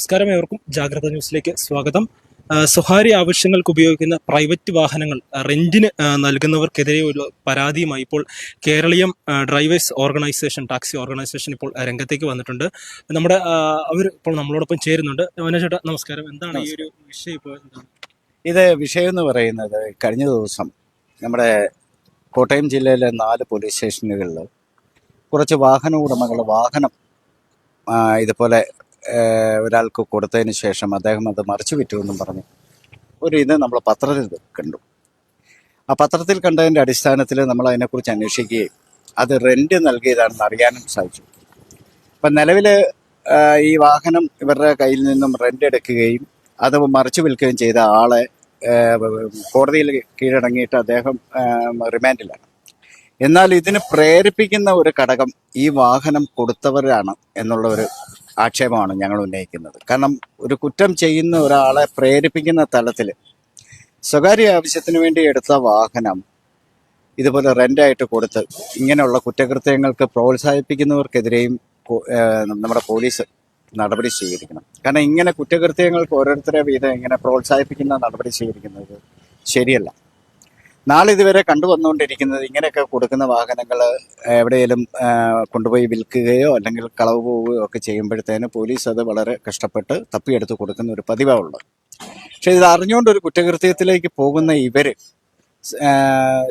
നമസ്കാരം, ഏവർക്കും ജാഗ്രത ന്യൂസിലേക്ക് സ്വാഗതം. സ്വകാര്യ ആവശ്യങ്ങൾക്ക് ഉപയോഗിക്കുന്ന പ്രൈവറ്റ് വാഹനങ്ങൾ റെന്റിന് നൽകുന്നവർക്കെതിരെ ഒരു പരാതിയുമായി ഇപ്പോൾ Keraleeyam drivers organisation, taxi organisation ഇപ്പോൾ രംഗത്തേക്ക് വന്നിട്ടുണ്ട്. അവർ ഇപ്പോൾ നമ്മളോടൊപ്പം ചേരുന്നുണ്ട്. ചേട്ടാ നമസ്കാരം, എന്താണ് ഈ ഒരു വിഷയം? ഇപ്പോൾ ഇത് വിഷയം എന്ന് പറയുന്നത്, കഴിഞ്ഞ ദിവസം നമ്മുടെ കോട്ടയം ജില്ലയിലെ 4 പോലീസ് സ്റ്റേഷനുകളിൽ കുറച്ച് വാഹന ഉടമകൾ വാഹനം ഇതുപോലെ ഒരാൾക്ക് കൊടുത്തതിന് ശേഷം അദ്ദേഹം അത് മറിച്ചു വിറ്റുവെന്നും പറഞ്ഞു ഇത് നമ്മൾ പത്രത്തിൽ കണ്ടു. ആ പത്രത്തിൽ കണ്ടതിൻ്റെ അടിസ്ഥാനത്തിൽ നമ്മൾ അതിനെക്കുറിച്ച് അന്വേഷിക്കുകയും അത് റെന്റ് നൽകിയതാണെന്ന് അറിയാനും സാധിച്ചു. അപ്പം നിലവിൽ ഈ വാഹനം ഇവരുടെ കയ്യിൽ നിന്നും റെന്റ് എടുക്കുകയും അത് മറിച്ചു വിൽക്കുകയും ചെയ്ത ആളെ കോടതിയിൽ കീഴടങ്ങിയിട്ട് അദ്ദേഹം റിമാൻഡിലാണ്. എന്നാൽ ഇതിന് പ്രേരിപ്പിക്കുന്ന ഒരു ഘടകം ഈ വാഹനം കൊടുത്തവരാണ് എന്നുള്ള ഒരു ആക്ഷേപമാണ് ഞങ്ങൾ ഉന്നയിക്കുന്നത്. കാരണം ഒരു കുറ്റം ചെയ്യുന്ന ഒരാളെ പ്രേരിപ്പിക്കുന്ന തലത്തിൽ സ്വകാര്യ ആവശ്യത്തിന് വേണ്ടി എടുത്ത വാഹനം ഇതുപോലെ റെന്റായിട്ട് കൊടുത്ത് ഇങ്ങനെയുള്ള കുറ്റകൃത്യങ്ങൾക്ക് പ്രോത്സാഹിപ്പിക്കുന്നവർക്കെതിരെയും നമ്മുടെ പോലീസ് നടപടി സ്വീകരിക്കണം. കാരണം ഇങ്ങനെ കുറ്റകൃത്യങ്ങൾക്ക് ഓരോരുത്തരെ വീതം ഇങ്ങനെ പ്രോത്സാഹിപ്പിക്കുന്ന നടപടി സ്വീകരിക്കുന്നത് ശരിയല്ല. നാളെ ഇതുവരെ കണ്ടുവന്നുകൊണ്ടിരിക്കുന്നത്, ഇങ്ങനെയൊക്കെ കൊടുക്കുന്ന വാഹനങ്ങൾ എവിടെയെങ്കിലും കൊണ്ടുപോയി വിൽക്കുകയോ അല്ലെങ്കിൽ കളവ് പോവുകയോ ഒക്കെ ചെയ്യുമ്പോഴത്തേന് പോലീസ് അത് വളരെ കഷ്ടപ്പെട്ട് തപ്പിയെടുത്ത് കൊടുക്കുന്ന ഒരു പതിവാണുള്ളത്. പക്ഷെ ഇത് അറിഞ്ഞുകൊണ്ട് ഒരു കുറ്റകൃത്യത്തിലേക്ക് പോകുന്ന ഇവർ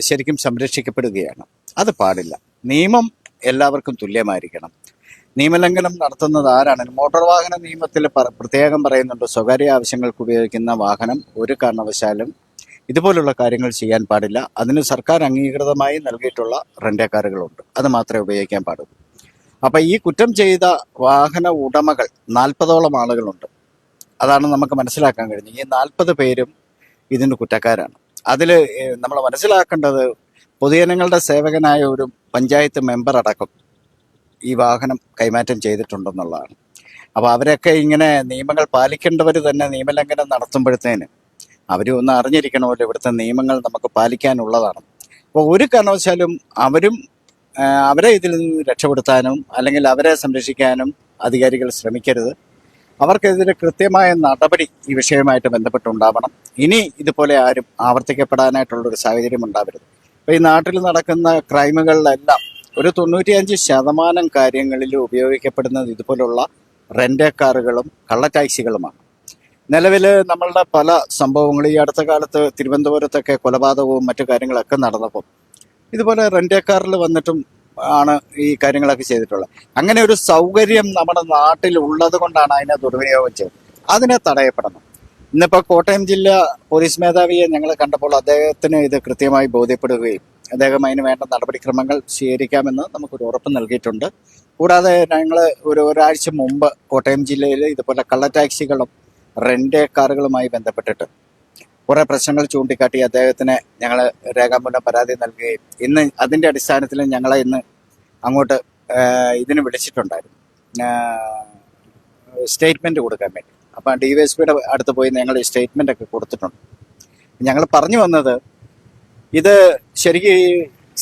ശരിക്കും സംരക്ഷിക്കപ്പെടുകയാണ്. അത് പാടില്ല. നിയമം എല്ലാവർക്കും തുല്യമായിരിക്കണം. നിയമലംഘനം നടത്തുന്നത് ആരാണ്? മോട്ടോർ വാഹന നിയമത്തിൽ പ്രത്യേകം പറയുന്നുണ്ട്, സ്വകാര്യ ആവശ്യങ്ങൾക്ക് ഉപയോഗിക്കുന്ന വാഹനം ഒരു കാരണവശാലും ഇതുപോലുള്ള കാര്യങ്ങൾ ചെയ്യാൻ പാടില്ല. അതിന് സർക്കാർ അംഗീകൃതമായി നൽകിയിട്ടുള്ള റെന്റ് കാറുകളുണ്ട്, അത് മാത്രമേ ഉപയോഗിക്കാൻ പാടുള്ളൂ. അപ്പം ഈ കുറ്റം ചെയ്ത വാഹന ഉടമകൾ 40ഓളം ആളുകളുണ്ട്. അതാണ് നമുക്ക് മനസ്സിലാക്കാൻ കഴിഞ്ഞത്. ഈ 40 പേരും ഇതിന് കുറ്റക്കാരാണ്. അതിൽ നമ്മൾ മനസ്സിലാക്കേണ്ടത്, പൊതുജനങ്ങളുടെ സേവകനായ ഒരു പഞ്ചായത്ത് മെമ്പർ അടക്കം ഈ വാഹനം കൈമാറ്റം ചെയ്തിട്ടുണ്ടെന്നുള്ളതാണ്. അപ്പോൾ അവരൊക്കെ ഇങ്ങനെ നിയമങ്ങൾ പാലിക്കേണ്ടവർ തന്നെ നിയമലംഘനം നടത്തുമ്പോഴത്തേന് അവരും ഒന്ന് അറിഞ്ഞിരിക്കണമല്ലോ, ഇവിടുത്തെ നിയമങ്ങൾ നമുക്ക് പാലിക്കാനുള്ളതാണ്. അപ്പോൾ ഒരു കാരണവശാലും അവരെ ഇതിൽ നിന്ന് രക്ഷപ്പെടുത്താനും അല്ലെങ്കിൽ അവരെ സംരക്ഷിക്കാനും അധികാരികൾ ശ്രമിക്കരുത്. അവർക്കെതിരെ കൃത്യമായ നടപടി ഈ വിഷയവുമായിട്ട് ബന്ധപ്പെട്ടുണ്ടാവണം. ഇനി ഇതുപോലെ ആരും ആവർത്തിക്കപ്പെടാനായിട്ടുള്ളൊരു സാഹചര്യം ഉണ്ടാവരുത്. അപ്പോൾ ഈ നാട്ടിൽ നടക്കുന്ന ക്രൈമുകളിലെല്ലാം ഒരു 95% കാര്യങ്ങളിൽ ഉപയോഗിക്കപ്പെടുന്നത് ഇതുപോലുള്ള റെന്റ് കാറുകളും കള്ള ടാക്സികളുമാണ്. നിലവിൽ നമ്മളുടെ പല സംഭവങ്ങൾ ഈ അടുത്ത കാലത്ത് തിരുവനന്തപുരത്തൊക്കെ കൊലപാതകവും മറ്റു കാര്യങ്ങളൊക്കെ നടന്നപ്പോൾ ഇതുപോലെ റെന്റ് കാറിൽ വന്നിട്ടും ആണ് ഈ കാര്യങ്ങളൊക്കെ ചെയ്തിട്ടുള്ളത്. അങ്ങനെ ഒരു സൗകര്യം നമ്മുടെ നാട്ടിൽ ഉള്ളത് കൊണ്ടാണ് അതിനെ ദുർവിനിയോഗം ചെയ്തത്. അതിനെ തടയപ്പെടണം. ഇന്നിപ്പോൾ കോട്ടയം ജില്ലാ പോലീസ് മേധാവിയെ ഞങ്ങൾ കണ്ടപ്പോൾ അദ്ദേഹത്തിന് ഇത് കൃത്യമായി ബോധ്യപ്പെടുകയും അദ്ദേഹം അതിന് വേണ്ട നടപടിക്രമങ്ങൾ സ്വീകരിക്കാമെന്ന് നമുക്കൊരു ഉറപ്പ് നൽകിയിട്ടുണ്ട്. കൂടാതെ ഞങ്ങൾ ഒരാഴ്ച മുമ്പ് കോട്ടയം ജില്ലയിൽ ഇതുപോലെ കള്ള ടാക്സികളും റെന്റ് കാറുകളുമായി ബന്ധപ്പെട്ടിട്ട് കുറെ പ്രശ്നങ്ങൾ ചൂണ്ടിക്കാട്ടി അദ്ദേഹത്തിന് ഞങ്ങൾ രേഖാമൂലം പരാതി നൽകുകയും ഇന്ന് അതിൻ്റെ അടിസ്ഥാനത്തിൽ ഞങ്ങളെ ഇന്ന് അങ്ങോട്ട് ഇതിന് വിളിച്ചിട്ടുണ്ടായിരുന്നു, സ്റ്റേറ്റ്മെന്റ് കൊടുക്കാൻ വേണ്ടി. അപ്പം DYSPയുടെ അടുത്ത് പോയി ഞങ്ങൾ ഈ സ്റ്റേറ്റ്മെന്റ് ഒക്കെ കൊടുത്തിട്ടുണ്ട്. ഞങ്ങൾ പറഞ്ഞു വന്നത്, ഇത് ശരിക്കും ഈ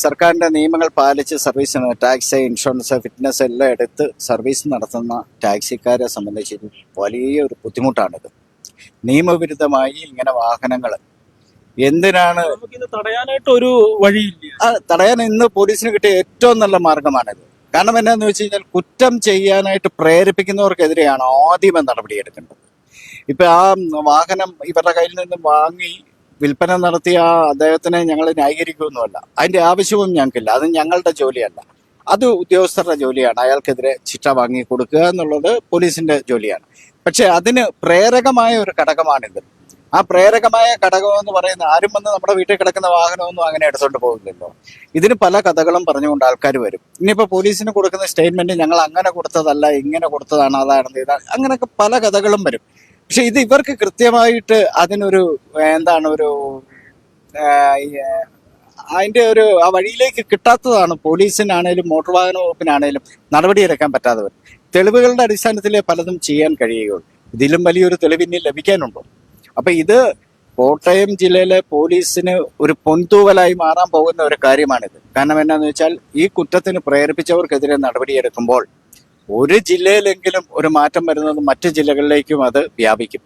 സർക്കാരിൻ്റെ നിയമങ്ങൾ പാലിച്ച് സർവീസ്, ടാക്സ്, ഇൻഷുറൻസ്, ഫിറ്റ്നസ് എല്ലാം എടുത്ത് സർവീസ് നടത്തുന്ന ടാക്സിക്കാരെ സംബന്ധിച്ച് വലിയൊരു ബുദ്ധിമുട്ടാണിത്. നിയമവിരുദ്ധമായി ഇങ്ങനെ വാഹനങ്ങൾ എന്തിനാണ് തടയാനായിട്ട് ഒരു വഴിയില്ല. തടയാൻ ഇന്ന് പോലീസിന് കിട്ടിയ ഏറ്റവും നല്ല മാർഗമാണിത്. കാരണം എന്നാന്ന് വെച്ച് കഴിഞ്ഞാൽ, കുറ്റം ചെയ്യാനായിട്ട് പ്രേരിപ്പിക്കുന്നവർക്കെതിരെയാണ് ആദ്യമേ നടപടിയെടുക്കേണ്ടത്. ഇപ്പൊ ആ വാഹനം ഇവരുടെ കയ്യിൽ നിന്ന് വാങ്ങി വിൽപ്പന നടത്തിയ അദ്ദേഹത്തിനെ ഞങ്ങൾ ന്യായീകരിക്കുകയൊന്നുമല്ല. അതിന്റെ ആവശ്യവും ഞങ്ങൾക്കില്ല. അത് ഞങ്ങളുടെ ജോലിയല്ല, അത് ഉദ്യോഗസ്ഥരുടെ ജോലിയാണ്. അയാൾക്കെതിരെ ശിക്ഷ വാങ്ങി കൊടുക്കുക എന്നുള്ളത് പോലീസിന്റെ ജോലിയാണ്. പക്ഷെ അതിന് പ്രേരകമായ ഒരു ഘടകമാണിത്. ആ പ്രേരകമായ ഘടകം എന്ന് പറയുന്ന, ആരും വന്ന് നമ്മുടെ വീട്ടിൽ കിടക്കുന്ന വാഹനമൊന്നും അങ്ങനെ എടുത്തോണ്ട് പോകില്ലല്ലോ. ഇതിന് പല കഥകളും പറഞ്ഞുകൊണ്ട് ആൾക്കാർ വരും. ഇനിയിപ്പോ പോലീസിന് കൊടുക്കുന്ന സ്റ്റേറ്റ്മെന്റ്, ഞങ്ങൾ അങ്ങനെ കൊടുത്തതല്ല, ഇങ്ങനെ കൊടുത്തതാണ്, അതാണ് ഇതാണ്, അങ്ങനെയൊക്കെ പല കഥകളും വരും. പക്ഷെ ഇത് ഇവർക്ക് കൃത്യമായിട്ട് അതിനൊരു അതിന്റെ ആ വഴിയിലേക്ക് കിട്ടാത്തതാണ് പോലീസിനാണേലും മോട്ടോർ വാഹന വകുപ്പിനാണേലും നടപടിയെടുക്കാൻ പറ്റാത്തവർ. തെളിവുകളുടെ അടിസ്ഥാനത്തിൽ പലതും ചെയ്യാൻ കഴിയുകയുള്ളൂ. ഇതിലും വലിയൊരു തെളിവിന് ലഭിക്കാനുണ്ടോ? അപ്പൊ ഇത് കോട്ടയം ജില്ലയിലെ പോലീസിന് ഒരു പൊൻതൂവലായി മാറാൻ പോകുന്ന ഒരു കാര്യമാണിത്. കാരണം എന്നാന്ന് വെച്ചാൽ, ഈ കുറ്റത്തിന് പ്രേരിപ്പിച്ചവർക്കെതിരെ നടപടിയെടുക്കുമ്പോൾ ഒരു ജില്ലയിലെങ്കിലും ഒരു മാറ്റം വരുന്നത് മറ്റു ജില്ലകളിലേക്കും അത് വ്യാപിക്കും.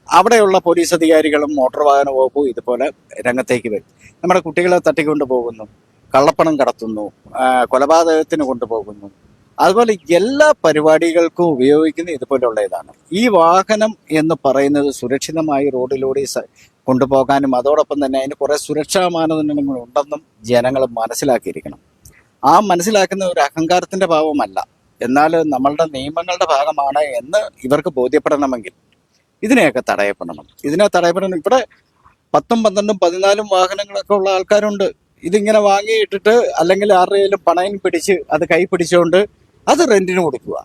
അവിടെയുള്ള പോലീസ് അധികാരികളും മോട്ടോർ വാഹന വകുപ്പും ഇതുപോലെ രംഗത്തേക്ക് വരും. നമ്മുടെ കുട്ടികളെ തട്ടിക്കൊണ്ടു പോകുന്നു, കള്ളപ്പണം കടത്തുന്നു, കൊലപാതകത്തിന് കൊണ്ടുപോകുന്നു. അതുപോലെ എല്ലാ പരിപാടികൾക്കും ഉപയോഗിക്കുന്ന ഇതുപോലുള്ള ഇതാണ്. ഈ വാഹനം എന്ന് പറയുന്നത് സുരക്ഷിതമായി റോഡിലൂടെ കൊണ്ടുപോകാനും അതോടൊപ്പം തന്നെ അതിന് കുറേ സുരക്ഷാ മാനദണ്ഡങ്ങൾ ഉണ്ടെന്നും ജനങ്ങൾ മനസ്സിലാക്കിയിരിക്കണം. ആ മനസ്സിലാക്കുന്ന ഒരു അഹങ്കാരത്തിന്റെ ഭാവമല്ല, എന്നാൽ നമ്മളുടെ നിയമങ്ങളുടെ ഭാഗമാണ് എന്ന് ഇവർക്ക് ബോധ്യപ്പെടണമെങ്കിൽ ഇതിനെയൊക്കെ തടയപ്പെടണം. ഇതിനെ തടയപ്പെടണം. ഇവിടെ 10, 12, 14 വാഹനങ്ങളൊക്കെ ഉള്ള ആൾക്കാരുണ്ട്. ഇതിങ്ങനെ വാങ്ങിയിട്ടിട്ട് അല്ലെങ്കിൽ ആരുടെയും പണയം പിടിച്ച് അത് കൈ പിടിച്ചുകൊണ്ട് അത് റെന്റിന് കൊടുക്കുക.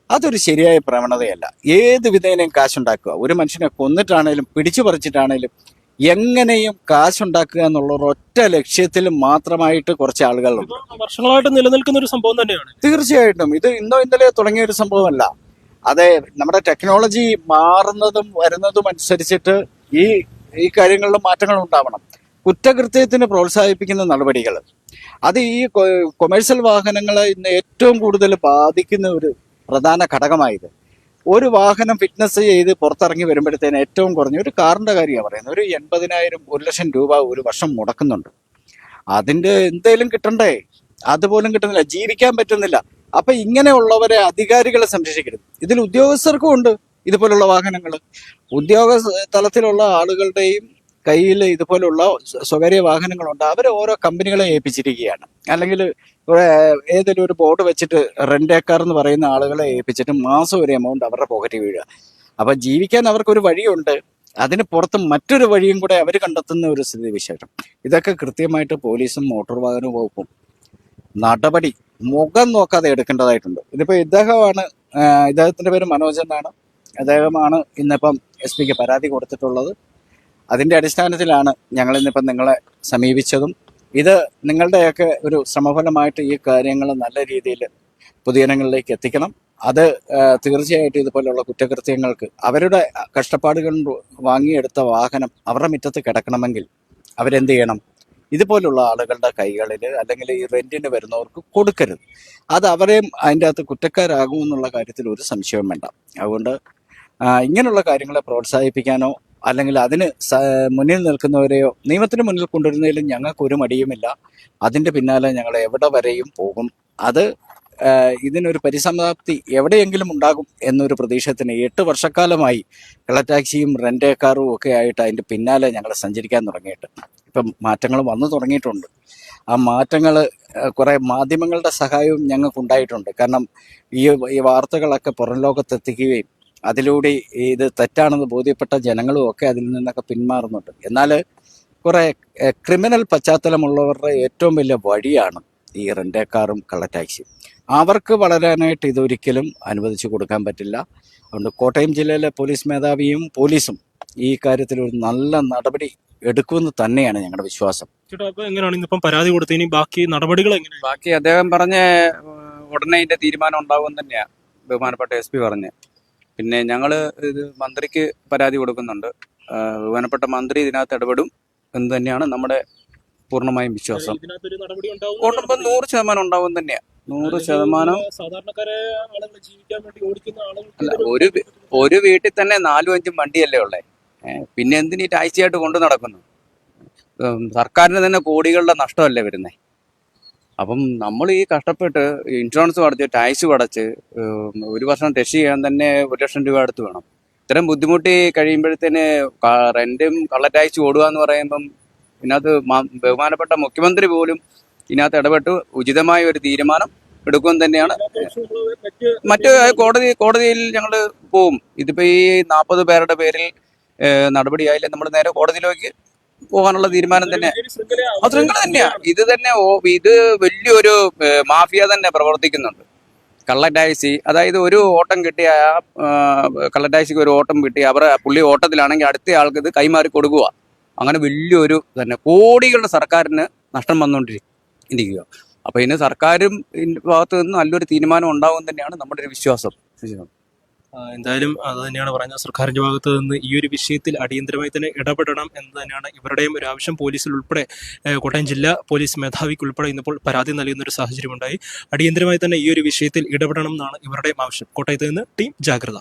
അതൊരു ശരിയായ പ്രവണതയല്ല. ഏത് വിധേനയും കാശുണ്ടാക്കുക. ഒരു മനുഷ്യനെ കൊന്നിട്ടാണേലും പിടിച്ചു പറിച്ചിട്ടാണേലും എങ്ങനെയും കാശുണ്ടാക്കുക എന്നുള്ള ഒരൊറ്റ ലക്ഷ്യത്തിൽ മാത്രമായിട്ട് കുറച്ച് ആളുകളുണ്ട്. വർഷങ്ങളായിട്ട് നിലനിൽക്കുന്ന ഒരു സംഭവം തന്നെയാണ്. തീർച്ചയായിട്ടും ഇത് ഇന്നോ ഇന്നലെ തുടങ്ങിയ ഒരു സംഭവമല്ല. അതെ, നമ്മുടെ ടെക്നോളജി മാറുന്നതും വരുന്നതും അനുസരിച്ചിട്ട് ഈ കാര്യങ്ങളിൽ മാറ്റങ്ങൾ ഉണ്ടാവണം. കുറ്റകൃത്യത്തിന് പ്രോത്സാഹിപ്പിക്കുന്ന നടപടികൾ അത് ഈ കൊമേഴ്സ്യൽ വാഹനങ്ങളെ ഇന്ന് ഏറ്റവും കൂടുതൽ ബാധിക്കുന്ന ഒരു പ്രധാന ഘടകമായത്. ഒരു വാഹനം ഫിറ്റ്നസ് ചെയ്ത് പുറത്തിറങ്ങി വരുമ്പോഴത്തേന് ഏറ്റവും കുറഞ്ഞ ഒരു കാറിന്റെ കാര്യമാണ് പറയുന്നത്, ഒരു 80,000, 1,00,000 രൂപ ഒരു വർഷം മുടക്കുന്നുണ്ട്. അതിന്റെ എന്തേലും കിട്ടണ്ടേ? അതുപോലും കിട്ടുന്നില്ല, ജീവിക്കാൻ പറ്റുന്നില്ല. അപ്പൊ ഇങ്ങനെയുള്ളവരെ അധികാരികളെ സംരക്ഷിക്കരുത്. ഇതിൽ ഉദ്യോഗസ്ഥർക്കും ഉണ്ട് ഇതുപോലുള്ള വാഹനങ്ങൾ. ഉദ്യോഗ തലത്തിലുള്ള ആളുകളുടെയും കയ്യിൽ ഇതുപോലുള്ള സ്വകാര്യ വാഹനങ്ങളുണ്ട്. അവരെ ഓരോ കമ്പനികളെ ഏൽപ്പിച്ചിരിക്കുകയാണ്. അല്ലെങ്കിൽ ഏതെങ്കിലും ഒരു ബോർഡ് വെച്ചിട്ട് റെന്റേക്കാർ എന്ന് പറയുന്ന ആളുകളെ ഏൽപ്പിച്ചിട്ട് മാസം ഒരു എമൗണ്ട് അവരുടെ പോക്കറ്റിൽ വീഴുക. അപ്പൊ ജീവിക്കാൻ അവർക്കൊരു വഴിയുണ്ട്, അതിന് പുറത്ത് മറ്റൊരു വഴിയും കൂടെ അവർ കണ്ടെത്തുന്ന ഒരു സ്ഥിതി വിശേഷം. ഇതൊക്കെ കൃത്യമായിട്ട് പോലീസും മോട്ടോർ വാഹന വകുപ്പും നടപടി മുഖം നോക്കാതെ എടുക്കേണ്ടതായിട്ടുണ്ട്. ഇതിപ്പോ ഇദ്ദേഹത്തിന്റെ പേര് മനോജ് എന്നാണ്. അദ്ദേഹമാണ് ഇന്നിപ്പം SP പരാതി കൊടുത്തിട്ടുള്ളത്. അതിന്റെ അടിസ്ഥാനത്തിലാണ് ഞങ്ങൾ ഇന്നിപ്പം നിങ്ങളെ സമീപിച്ചതും. ഇത് നിങ്ങളുടെയൊക്കെ ഒരു ശ്രമഫലമായിട്ട് ഈ കാര്യങ്ങൾ നല്ല രീതിയിൽ പൊതുജനങ്ങളിലേക്ക് എത്തിക്കണം. അത് തീർച്ചയായിട്ടും ഇതുപോലുള്ള കുറ്റകൃത്യങ്ങൾക്ക് അവരുടെ കഷ്ടപ്പാടുകൾ വാങ്ങിയെടുത്ത വാഹനം അവരുടെ മുറ്റത്ത് കിടക്കണമെങ്കിൽ അവരെന്ത് ചെയ്യണം? ഇതുപോലുള്ള ആളുകളുടെ കൈകളിൽ അല്ലെങ്കിൽ ഈ റെന്റിന് വരുന്നവർക്ക് കൊടുക്കരുത്. അത് അവരെയും അതിൻ്റെ അകത്ത് കുറ്റക്കാരാകുമെന്നുള്ള കാര്യത്തിൽ ഒരു സംശയവും വേണ്ട. അതുകൊണ്ട് ഇങ്ങനെയുള്ള കാര്യങ്ങളെ പ്രോത്സാഹിപ്പിക്കാനോ അല്ലെങ്കിൽ അതിന് മുന്നിൽ നിൽക്കുന്നവരെയോ നിയമത്തിന് മുന്നിൽ കൊണ്ടുവരുന്നതിലും ഞങ്ങൾക്ക് ഒരു മടിയുമില്ല. അതിൻ്റെ പിന്നാലെ ഞങ്ങൾ എവിടെ വരെയും പോകും. അത് ഇതിനൊരു പരിസമാപ്തി എവിടെയെങ്കിലും ഉണ്ടാകും എന്നൊരു പ്രതീക്ഷത്തിന് 8 വർഷക്കാലമായി കളക്ടാക്സിയും റെന്റ് കാറും ഒക്കെ ആയിട്ട് അതിൻ്റെ പിന്നാലെ ഞങ്ങൾ സഞ്ചരിക്കാൻ തുടങ്ങിയിട്ട് ഇപ്പം മാറ്റങ്ങൾ വന്നു തുടങ്ങിയിട്ടുണ്ട്. ആ മാറ്റങ്ങൾ കുറേ മാധ്യമങ്ങളുടെ സഹായവും ഞങ്ങൾക്കുണ്ടായിട്ടുണ്ട്. കാരണം ഈ വാർത്തകളൊക്കെ പുറം ലോകത്തെത്തിക്കുകയും അതിലൂടെ ഇത് തെറ്റാണെന്ന് ബോധ്യപ്പെട്ട ജനങ്ങളും ഒക്കെ അതിൽ നിന്നൊക്കെ പിന്മാറുന്നുണ്ട്. എന്നാൽ കുറേ ക്രിമിനൽ പശ്ചാത്തലമുള്ളവരുടെ ഏറ്റവും വലിയ വഴിയാണ് ഈ റെന്റേക്കാറും കള്ളടാക്സിയും. അവർക്ക് വളരാനായിട്ട് ഇതൊരിക്കലും അനുവദിച്ചു കൊടുക്കാൻ പറ്റില്ല. അതുകൊണ്ട് കോട്ടയം ജില്ലയിലെ പോലീസ് മേധാവിയും പോലീസും ഈ കാര്യത്തിൽ ഒരു നല്ല നടപടി എടുക്കുമെന്ന് തന്നെയാണ് ഞങ്ങളുടെ വിശ്വാസം. എങ്ങനെയാണ് ഇന്നിപ്പം പരാതി കൊടുത്തതിന് ബാക്കി നടപടികൾ എങ്ങനെയാണ്? ബാക്കി അദ്ദേഹം പറഞ്ഞ ഉടനെ ഇതിന്റെ തീരുമാനം ഉണ്ടാവും തന്നെയാണ് ബഹുമാനപ്പെട്ട SP പറഞ്ഞ്. പിന്നെ ഞങ്ങൾ ഇത് മന്ത്രിക്ക് പരാതി കൊടുക്കുന്നുണ്ട്. ബഹുമാനപ്പെട്ട മന്ത്രി ഇതിനകത്ത് ഇടപെടും എന്ന് തന്നെയാണ് നമ്മുടെ പൂർണ്ണമായും വിശ്വാസം. 100% ഉണ്ടാവും തന്നെയാണ്. 100%. അല്ല, ഒരു വീട്ടിൽ തന്നെ 4-5 വണ്ടിയല്ലേ ഉള്ളേ. പിന്നെ എന്തിനീ ടാക്സിയായിട്ട് കൊണ്ടു നടക്കുന്നു? സർക്കാരിന് തന്നെ കോടികളുടെ നഷ്ടമല്ലേ വരുന്നേ. അപ്പം നമ്മൾ ഈ കഷ്ടപ്പെട്ട് ഇൻഷുറൻസ് അടച്ച് ടാക്സ് അടച്ച് ഒരു വർഷം ടെസ്റ്റ് ചെയ്യാൻ തന്നെ 1,00,000 രൂപ അടുത്ത് വേണം. ഇത്തരം ബുദ്ധിമുട്ടി കഴിയുമ്പോഴത്തേന് റെന്റും കള്ള ടാക്സ് ഓടുക എന്ന് പറയുമ്പം ഇതിനകത്ത് ബഹുമാനപ്പെട്ട മുഖ്യമന്ത്രി പോലും ഇതിനകത്ത് ഇടപെട്ട് ഉചിതമായ ഒരു തീരുമാനം എടുക്കുമെന്ന് തന്നെയാണ്. മറ്റ് കോടതിയിൽ ഞങ്ങൾ പോവും. ഇതിപ്പോ ഈ 40 പേരുടെ പേരിൽ നടപടിയായില്ലേ നമ്മൾ നേരെ കോടതിയിലേക്ക് പോകാനുള്ള തീരുമാനം തന്നെ. അത് ശൃംഖല തന്നെയാ. ഇത് വലിയൊരു മാഫിയ തന്നെ പ്രവർത്തിക്കുന്നുണ്ട്. കള്ള ടാക്സി, അതായത് ഒരു ഓട്ടം കിട്ടിയ കള്ള ടാക്സിക്ക് ഒരു ഓട്ടം കിട്ടി പുള്ളി ഓട്ടത്തിലാണെങ്കിൽ അടുത്ത ആൾക്ക് ഇത് കൈമാറി കൊടുക്കുക. അങ്ങനെ വലിയൊരു തന്നെ കോടികളുടെ സർക്കാരിന് നഷ്ടം വന്നുകൊണ്ടിരിക്കുക. അപ്പൊ ഇതിന് സർക്കാരും ഭാഗത്ത് നിന്ന് നല്ലൊരു തീരുമാനം ഉണ്ടാവും തന്നെയാണ് നമ്മുടെ ഒരു വിശ്വാസം. എന്തായാലും അത് തന്നെയാണ് പറയുന്നത്. സർക്കാരിന്റെ ഭാഗത്ത് നിന്ന് ഈ ഒരു വിഷയത്തിൽ അടിയന്തരമായി തന്നെ ഇടപെടണം എന്ന് തന്നെയാണ് ഇവരുടെയും ഒരു ആവശ്യം. പോലീസിൽ ഉൾപ്പെടെ കോട്ടയം ജില്ലാ പോലീസ് മേധാവിക്ക് ഉൾപ്പെടെ ഇന്നിപ്പോൾ പരാതി നൽകുന്ന ഒരു സാഹചര്യമുണ്ടായി. അടിയന്തരമായി തന്നെ ഈ ഒരു വിഷയത്തിൽ ഇടപെടണം എന്നാണ് ഇവരുടെയും ആവശ്യം. കോട്ടയത്ത് നിന്ന് ടീം ജാഗ്രത.